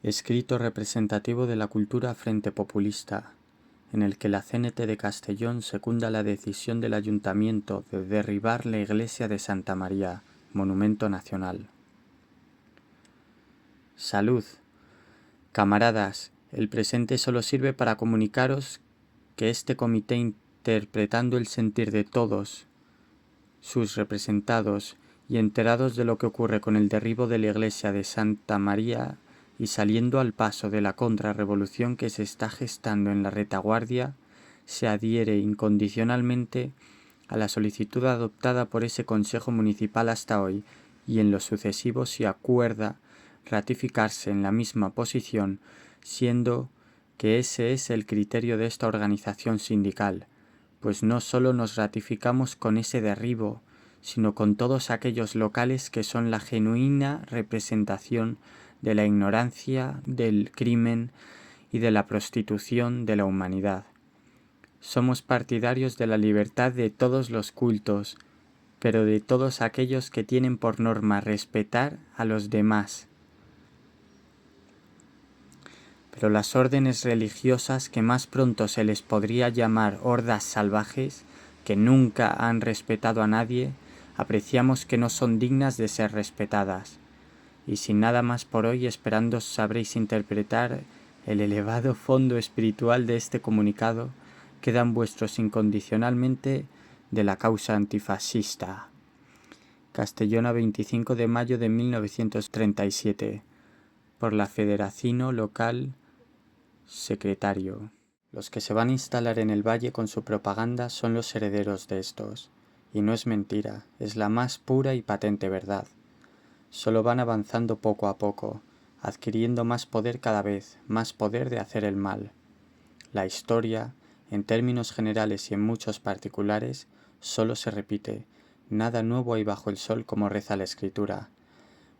Escrito representativo de la cultura frente populista, en el que la CNT de Castellón secunda la decisión del Ayuntamiento de derribar la iglesia de Santa María, monumento nacional. Salud. Camaradas, el presente solo sirve para comunicaros que este comité, interpretando el sentir de todos sus representados y enterados de lo que ocurre con el derribo de la iglesia de Santa María y saliendo al paso de la contrarrevolución que se está gestando en la retaguardia, se adhiere incondicionalmente a la solicitud adoptada por ese Consejo Municipal hasta hoy y en lo sucesivo se acuerda ratificarse en la misma posición, siendo que ese es el criterio de esta organización sindical, pues no solo nos ratificamos con ese derribo, sino con todos aquellos locales que son la genuina representación de la ignorancia, del crimen y de la prostitución de la humanidad. Somos partidarios de la libertad de todos los cultos, pero de todos aquellos que tienen por norma respetar a los demás. Pero las órdenes religiosas que más pronto se les podría llamar hordas salvajes, que nunca han respetado a nadie, apreciamos que no son dignas de ser respetadas. Y sin nada más por hoy, esperando sabréis interpretar el elevado fondo espiritual de este comunicado, quedan vuestros incondicionalmente de la causa antifascista. Castellón, a 25 de mayo de 1937, por la Federacino Local Secretario. Los que se van a instalar en el valle con su propaganda son los herederos de estos, y no es mentira, es la más pura y patente verdad. Solo van avanzando poco a poco, adquiriendo más poder cada vez, más poder de hacer el mal. La historia, en términos generales y en muchos particulares, solo se repite, nada nuevo hay bajo el sol como reza la Escritura,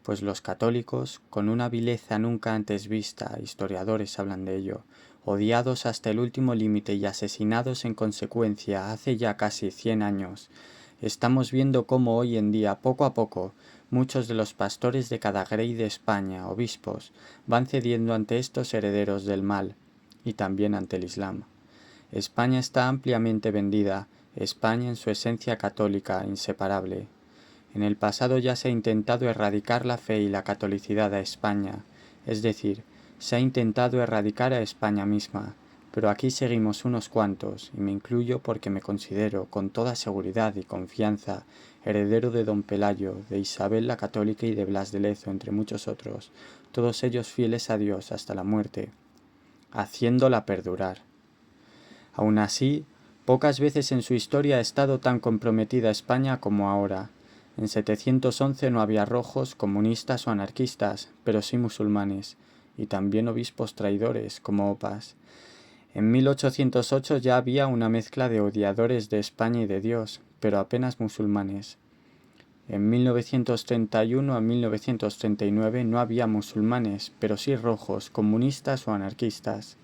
pues los católicos, con una vileza nunca antes vista, historiadores hablan de ello, odiados hasta el último límite y asesinados en consecuencia hace ya casi 100 años, estamos viendo cómo hoy en día, poco a poco, muchos de los pastores de cada grey de España, obispos, van cediendo ante estos herederos del mal, y también ante el Islam. España está ampliamente vendida, España en su esencia católica, inseparable. En el pasado ya se ha intentado erradicar la fe y la catolicidad a España, es decir, se ha intentado erradicar a España misma, pero aquí seguimos unos cuantos, y me incluyo porque me considero, con toda seguridad y confianza, heredero de don Pelayo, de Isabel la Católica y de Blas de Lezo, entre muchos otros, todos ellos fieles a Dios hasta la muerte, haciéndola perdurar. Aun así, pocas veces en su historia ha estado tan comprometida España como ahora. En 711 no había rojos, comunistas o anarquistas, pero sí musulmanes, y también obispos traidores como Opas. En 1808 ya había una mezcla de odiadores de España y de Dios, pero apenas musulmanes. En 1931 a 1939 no había musulmanes, pero sí rojos, comunistas o anarquistas.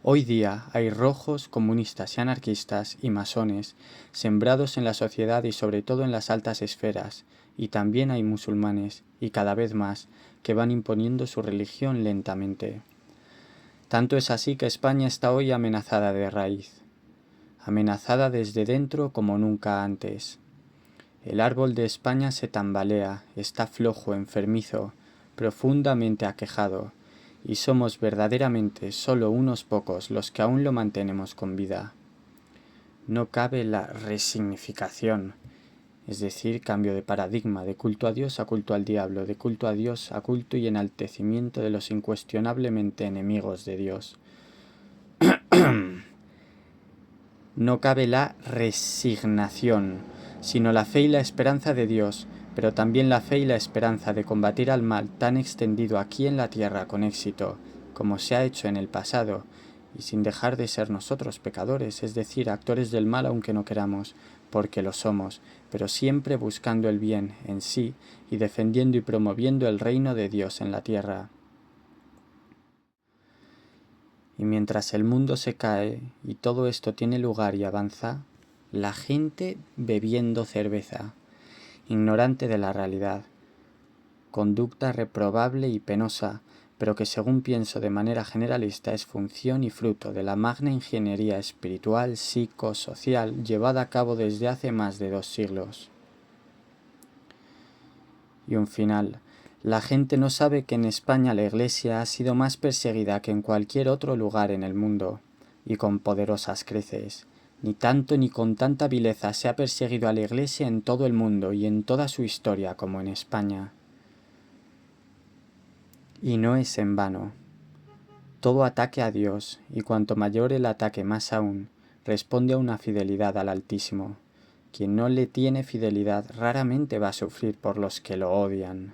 Hoy día hay rojos, comunistas y anarquistas y masones sembrados en la sociedad y sobre todo en las altas esferas, y también hay musulmanes, y cada vez más, que van imponiendo su religión lentamente. Tanto es así que España está hoy amenazada de raíz, amenazada desde dentro como nunca antes. El árbol de España se tambalea, está flojo, enfermizo, profundamente aquejado, y somos verdaderamente solo unos pocos los que aún lo mantenemos con vida. No cabe la resignificación, es decir, cambio de paradigma, de culto a Dios a culto al diablo, de culto a Dios a culto y enaltecimiento de los incuestionablemente enemigos de Dios. No cabe la resignación, sino la fe y la esperanza de Dios, pero también la fe y la esperanza de combatir al mal tan extendido aquí en la tierra con éxito, como se ha hecho en el pasado, y sin dejar de ser nosotros pecadores, es decir, actores del mal aunque no queramos, porque lo somos, pero siempre buscando el bien en sí y defendiendo y promoviendo el reino de Dios en la tierra. Y mientras el mundo se cae y todo esto tiene lugar y avanza, la gente bebiendo cerveza, ignorante de la realidad. conducta reprobable y penosa, pero que según pienso de manera generalista es función y fruto de la magna ingeniería espiritual psicosocial llevada a cabo desde hace más de 2 siglos. Y un final. La gente no sabe que en España la Iglesia ha sido más perseguida que en cualquier otro lugar en el mundo, y con poderosas creces. Ni tanto ni con tanta vileza se ha perseguido a la Iglesia en todo el mundo y en toda su historia como en España. Y no es en vano. Todo ataque a Dios, y cuanto mayor el ataque más aún, responde a una fidelidad al Altísimo. Quien no le tiene fidelidad raramente va a sufrir por los que lo odian.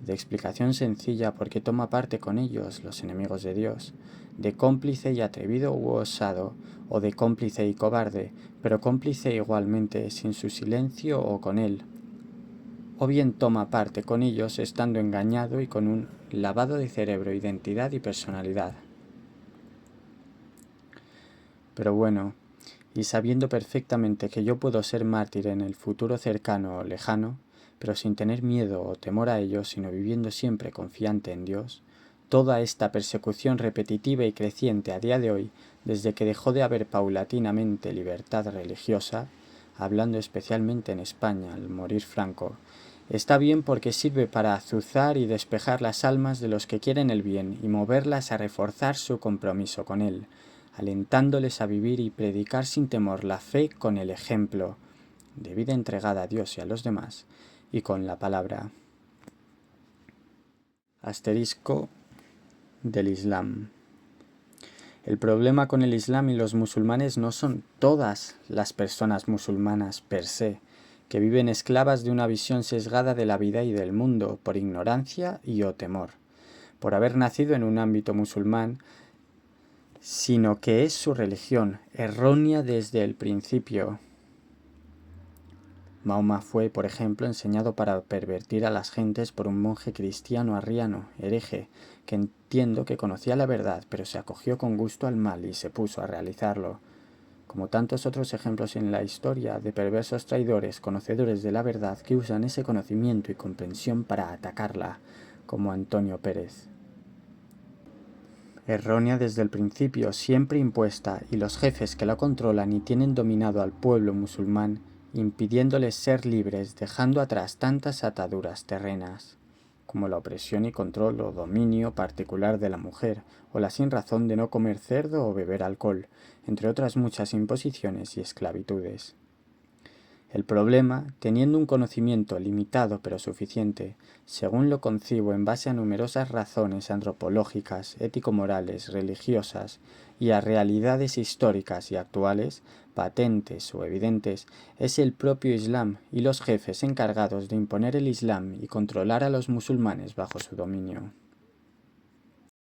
De explicación sencilla porque toma parte con ellos, los enemigos de Dios, de cómplice y atrevido u osado, o de cómplice y cobarde, pero cómplice igualmente, sin su silencio o con él. O bien toma parte con ellos estando engañado y con un lavado de cerebro, identidad y personalidad. Pero bueno, y sabiendo perfectamente que yo puedo ser mártir en el futuro cercano o lejano, pero sin tener miedo o temor a ello, sino viviendo siempre confiante en Dios, toda esta persecución repetitiva y creciente a día de hoy, desde que dejó de haber paulatinamente libertad religiosa, hablando especialmente en España al morir Franco, está bien porque sirve para azuzar y despejar las almas de los que quieren el bien y moverlas a reforzar su compromiso con él, alentándoles a vivir y predicar sin temor la fe con el ejemplo de vida entregada a Dios y a los demás, y con la palabra. Asterisco del Islam. El problema con el Islam y los musulmanes no son todas las personas musulmanas per se, que viven esclavas de una visión sesgada de la vida y del mundo por ignorancia y o temor, por haber nacido en un ámbito musulmán, sino que es su religión, errónea desde el principio. Mahoma fue, por ejemplo, enseñado para pervertir a las gentes por un monje cristiano arriano, hereje, que entiendo que conocía la verdad, pero se acogió con gusto al mal y se puso a realizarlo. Como tantos otros ejemplos en la historia de perversos traidores, conocedores de la verdad, que usan ese conocimiento y comprensión para atacarla, como Antonio Pérez. Errónea desde el principio, siempre impuesta, y los jefes que la controlan y tienen dominado al pueblo musulmán, impidiéndoles ser libres, dejando atrás tantas ataduras terrenas, como la opresión y control o dominio particular de la mujer, o la sinrazón de no comer cerdo o beber alcohol, entre otras muchas imposiciones y esclavitudes. El problema, teniendo un conocimiento limitado pero suficiente, según lo concibo en base a numerosas razones antropológicas, ético-morales, religiosas y a realidades históricas y actuales, patentes o evidentes, es el propio Islam y los jefes encargados de imponer el Islam y controlar a los musulmanes bajo su dominio.